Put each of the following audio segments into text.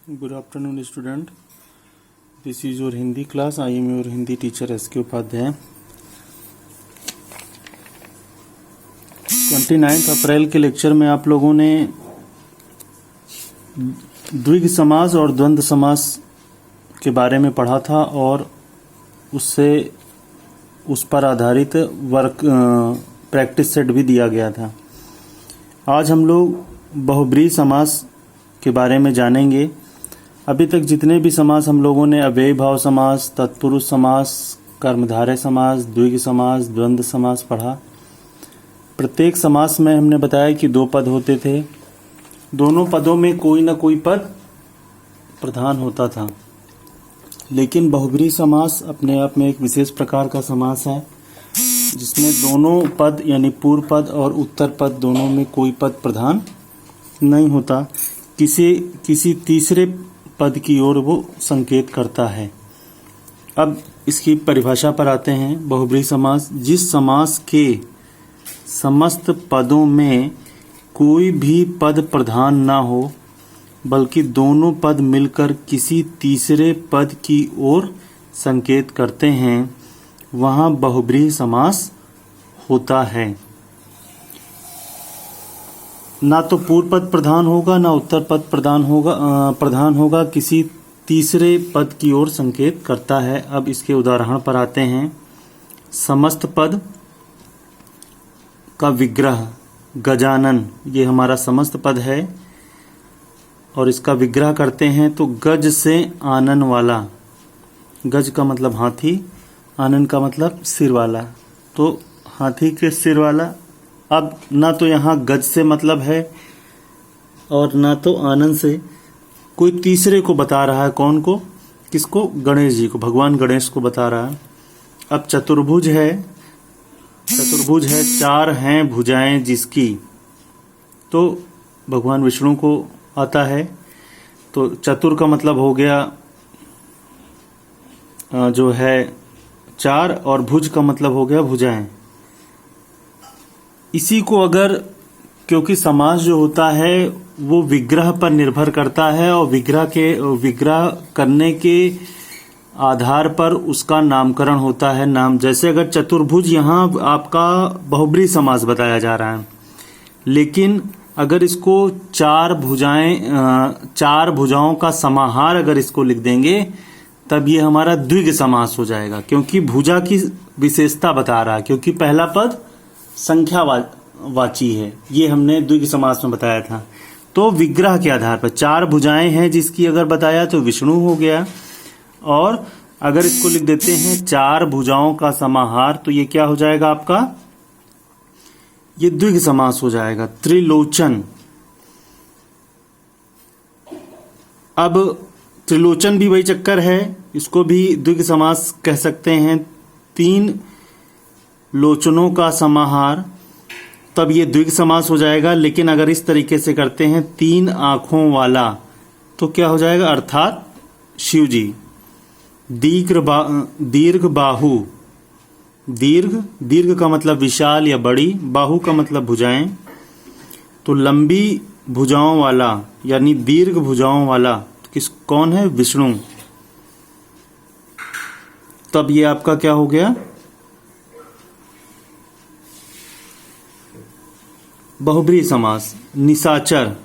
Good afternoon, student. This is your Hindi class. I am your Hindi teacher S.K. Upadhyay. 29 अप्रैल के lecture में आप लोगों ने द्विग समास और द्वंद्व समास के बारे में पढ़ा था और उस पर आधारित वर्क प्रैक्टिस सेट भी दिया गया था. आज हम लोग बहुब्रीहि समास के बारे में जानेंगे. अभी तक जितने भी समास हम लोगों ने अव्ययी भाव समास, तत्पुरुष समास, कर्मधारय समास, द्विग समास, द्वंद्व समास पढ़ा. प्रत्येक समास में हमने बताया कि दो पद होते थे. दोनों पदों में कोई ना कोई पद प्रधान होता था. लेकिन बहुब्रीहि समास अपने आप में एक विशेष प्रकार का समास है जिसमें दोनों पद यानी पूर्व पद और उत्तर पद दोनों में कोई पद प्रधान नहीं होता. किसी तीसरे पद की ओर वो संकेत करता है. अब इसकी परिभाषा पर आते हैं. बहुब्रीहि समास जिस समास के समस्त पदों में कोई भी पद प्रधान ना हो बल्कि दोनों पद मिलकर किसी तीसरे पद की ओर संकेत करते हैं वहाँ बहुब्रीहि समास होता है. ना तो पूर्व पद प्रधान होगा ना उत्तर पद प्रधान होगा किसी तीसरे पद की ओर संकेत करता है. अब इसके उदाहरण पर आते हैं. समस्त पद का विग्रह गजानन, ये हमारा समस्त पद है और इसका विग्रह करते हैं तो गज से आनन वाला. गज का मतलब हाथी, आनन का मतलब सिर वाला, तो हाथी के सिर वाला. अब ना तो यहाँ गज से मतलब है और ना तो आनंद से. कोई तीसरे को बता रहा है. कौन को? किसको? गणेश जी को, भगवान गणेश को बता रहा है. अब चतुर्भुज है, चार हैं भुजाएं जिसकी, तो भगवान विष्णु को आता है. तो चतुर का मतलब हो गया जो है चार और भुज का मतलब हो गया भुजाएं. इसी को अगर, क्योंकि समास जो होता है वो विग्रह पर निर्भर करता है और विग्रह करने के आधार पर उसका नामकरण होता है. नाम जैसे अगर चतुर्भुज यहाँ आपका बहुब्रीहि समास बताया जा रहा है, लेकिन अगर इसको चार भुजाओं का समाहार अगर इसको लिख देंगे तब ये हमारा द्विग समास हो जाएगा, क्योंकि भुजा की विशेषता बता रहा है, क्योंकि पहला पद संख्यावाची है. ये हमने द्विग समास में बताया था. तो विग्रह के आधार पर चार भुजाएं हैं जिसकी अगर बताया तो विष्णु हो गया, और अगर इसको लिख देते हैं चार भुजाओं का समाहार तो ये क्या हो जाएगा आपका? ये द्विग समास हो जाएगा, त्रिलोचन. अब त्रिलोचन भी वही चक्कर है, इसको भी द्विग समास कह सकते हैं. तीन लोचनों का समाहार, तब ये द्विग समास हो जाएगा. लेकिन अगर इस तरीके से करते हैं तीन आंखों वाला तो क्या हो जाएगा? अर्थात शिव जी. दीर्घ बाहु, दीर्घ का मतलब विशाल या बड़ी, बाहु का मतलब भुजाएं, तो लंबी भुजाओं वाला यानी दीर्घ भुजाओं वाला तो कौन है? विष्णु. तब ये आपका क्या हो गया? बहुब्रीहि समास. निशाचर,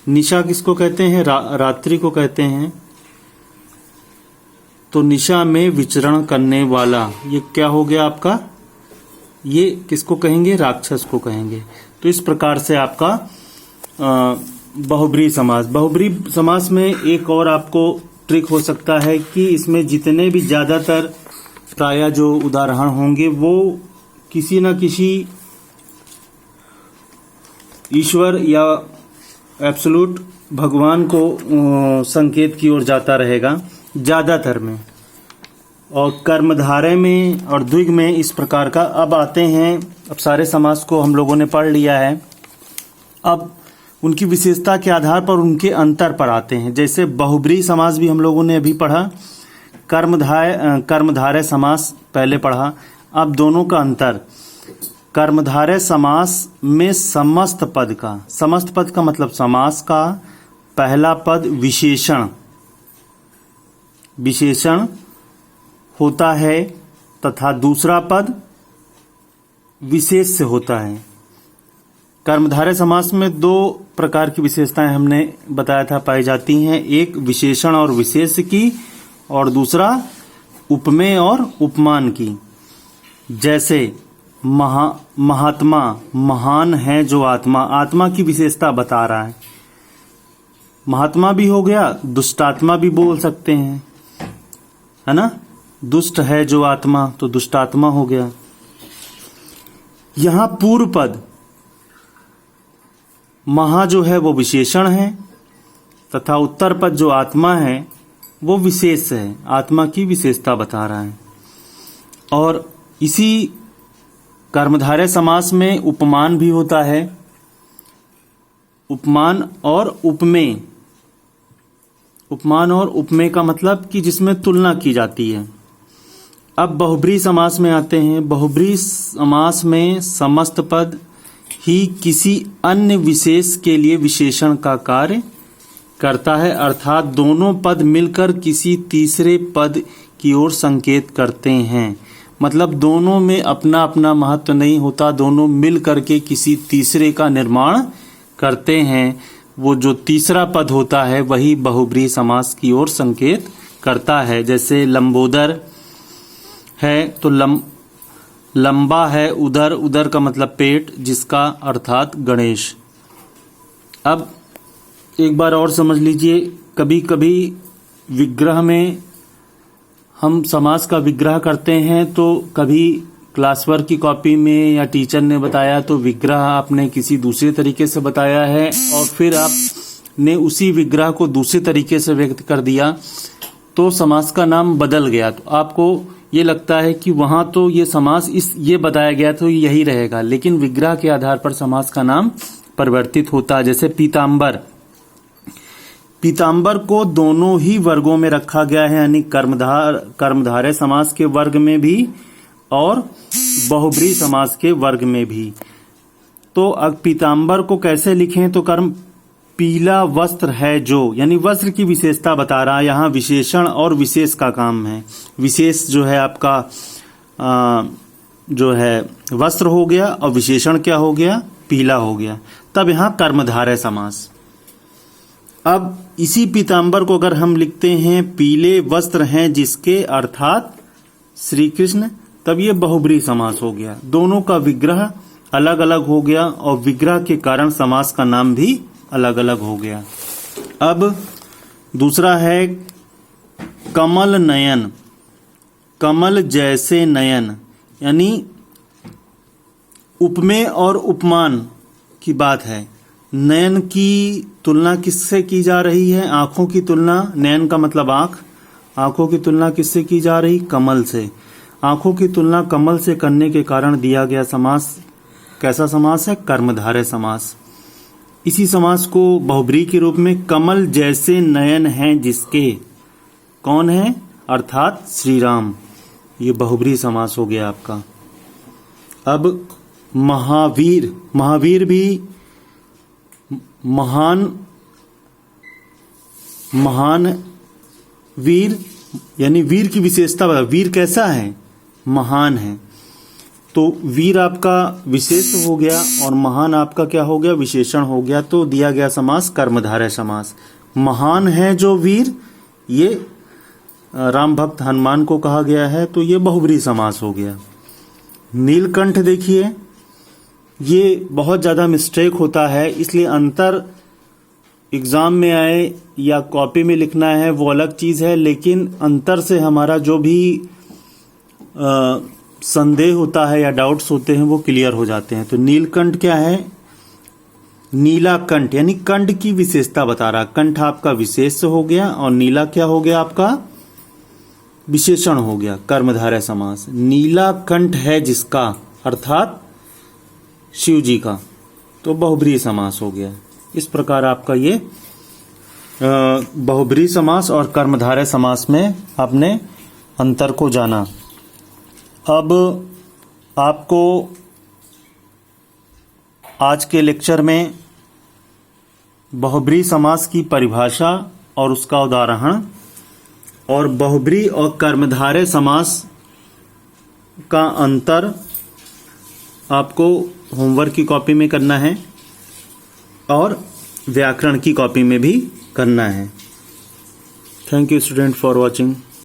निशा किसको कहते हैं? रात्रि को कहते हैं. तो निशा में विचरण करने वाला, ये क्या हो गया आपका? ये किसको कहेंगे? राक्षस को कहेंगे. तो इस प्रकार से आपका बहुब्रीहि समास. बहुब्रीहि समास में एक और आपको ट्रिक हो सकता है कि इसमें जितने भी ज्यादातर प्राय जो उदाहरण होंगे वो किसी न किसी ईश्वर या एब्सोल्यूट भगवान को संकेत की ओर जाता रहेगा ज्यादातर में, और कर्मधारय में और द्विग में इस प्रकार का. अब आते हैं, अब सारे समास को हम लोगों ने पढ़ लिया है. अब उनकी विशेषता के आधार पर उनके अंतर पर आते हैं. जैसे बहुब्रीहि समास भी हम लोगों ने अभी पढ़ा, कर्मधारय समास पहले पढ़ा. अब दोनों का अंतर. कर्मधारय समास में समस्त पद का मतलब समास का पहला पद विशेषण विशेषण होता है तथा दूसरा पद विशेष्य होता है। कर्मधारय समास में दो प्रकार की विशेषताएं हमने बताया था पाई जाती हैं, एक विशेषण और विशेष्य की और दूसरा उपमेय और उपमान की। जैसे महात्मा, महान है जो आत्मा, आत्मा की विशेषता बता रहा है। महात्मा भी हो गया, दुष्टात्मा भी बोल सकते हैं, है ना। दुष्ट है जो आत्मा तो दुष्टात्मा हो गया। यहां पूर्व पद महा जो है वो विशेषण है तथा उत्तर पद जो आत्मा है वो विशेष है, आत्मा की विशेषता बता रहा है। और इसी कर्मधारय समास में उपमान भी होता है, उपमान और उपमेय। उपमान और उपमेय का मतलब कि जिसमें तुलना की जाती है। अब बहुब्रीहि समास में आते हैं। बहुब्रीहि समास में समस्त पद ही किसी अन्य विशेष के लिए विशेषण का कार्य करता है, अर्थात दोनों पद मिलकर किसी तीसरे पद की ओर संकेत करते हैं। मतलब दोनों में अपना अपना महत्व नहीं होता, दोनों मिल करके किसी तीसरे का निर्माण करते हैं। वो जो तीसरा पद होता है वही बहुब्रीहि समास की ओर संकेत करता है। जैसे लंबोदर है तो लंबा है उदर, उदर का मतलब पेट, जिसका अर्थात गणेश। अब एक बार और समझ लीजिए, कभी कभी विग्रह में हम समास का विग्रह करते हैं तो कभी क्लास वर्क की कॉपी में या टीचर ने बताया तो विग्रह आपने किसी दूसरे तरीके से बताया है और फिर आपने उसी विग्रह को दूसरे तरीके से व्यक्त कर दिया तो समास का नाम बदल गया। तो आपको ये लगता है कि वहां तो ये समास ये बताया गया तो यही रहेगा, लेकिन विग्रह के आधार पर समास का नाम परिवर्तित होता है। जैसे पीताम्बर, पीताम्बर को दोनों ही वर्गों में रखा गया है, यानी कर्मधारय समास के वर्ग में भी और बहुब्रीहि समास के वर्ग में भी। तो अब पीताम्बर को कैसे लिखें तो कर्म पीला वस्त्र है जो, यानी वस्त्र की विशेषता बता रहा है। यहाँ विशेषण और विशेष का काम है। विशेष जो है आपका जो है वस्त्र हो गया और विशेषण क्या हो गया, पीला हो गया। तब यहाँ कर्मधारय समास। अब इसी पीताम्बर को अगर हम लिखते हैं पीले वस्त्र हैं जिसके, अर्थात श्री कृष्ण, तब ये बहुब्रीहि समास हो गया। दोनों का विग्रह अलग अलग हो गया और विग्रह के कारण समास का नाम भी अलग अलग हो गया। अब दूसरा है कमल नयन, कमल जैसे नयन, यानी उपमेय और उपमान की बात है। नयन की तुलना किससे की जा रही है, आंखों की तुलना, नयन का मतलब आंख, आंखों की तुलना किससे की जा रही, कमल से। आंखों की तुलना कमल से करने के कारण दिया गया समास कैसा समास है, कर्मधारय समास। इसी समास को बहुब्रीहि के रूप में कमल जैसे नयन हैं जिसके, कौन है, अर्थात श्री राम, ये बहुब्रीहि समास हो गया आपका। अब महावीर, महावीर भी महान वीर, यानी वीर की विशेषता बता, वीर कैसा है, महान है। तो वीर आपका विशेष हो गया और महान आपका क्या हो गया, विशेषण हो गया। तो दिया गया समास कर्मधारय समास। महान है जो वीर, ये राम भक्त हनुमान को कहा गया है, तो ये बहुब्रीहि समास हो गया। नीलकंठ देखिए, ये बहुत ज्यादा मिस्टेक होता है, इसलिए अंतर एग्जाम में आए या कॉपी में लिखना है वो अलग चीज है, लेकिन अंतर से हमारा जो भी संदेह होता है या डाउट्स होते हैं वो क्लियर हो जाते हैं। तो नीलकंठ क्या है, नीला कंठ, यानी कंठ की विशेषता बता रहा। कंठ आपका विशेष हो गया और नीला क्या हो गया आपका, विशेषण हो गया, कर्मधारय समास। नीला कंठ है जिसका, अर्थात शिव जी का, तो बहुब्रीहि समास हो गया। इस प्रकार आपका ये बहुब्रीहि समास और कर्मधारय समास में आपने अंतर को जाना। अब आपको आज के लेक्चर में बहुब्रीहि समास की परिभाषा और उसका उदाहरण, और बहुब्रीहि और कर्मधारय समास का अंतर आपको होमवर्क की कॉपी में करना है और व्याकरण की कॉपी में भी करना है। Thank you student for watching.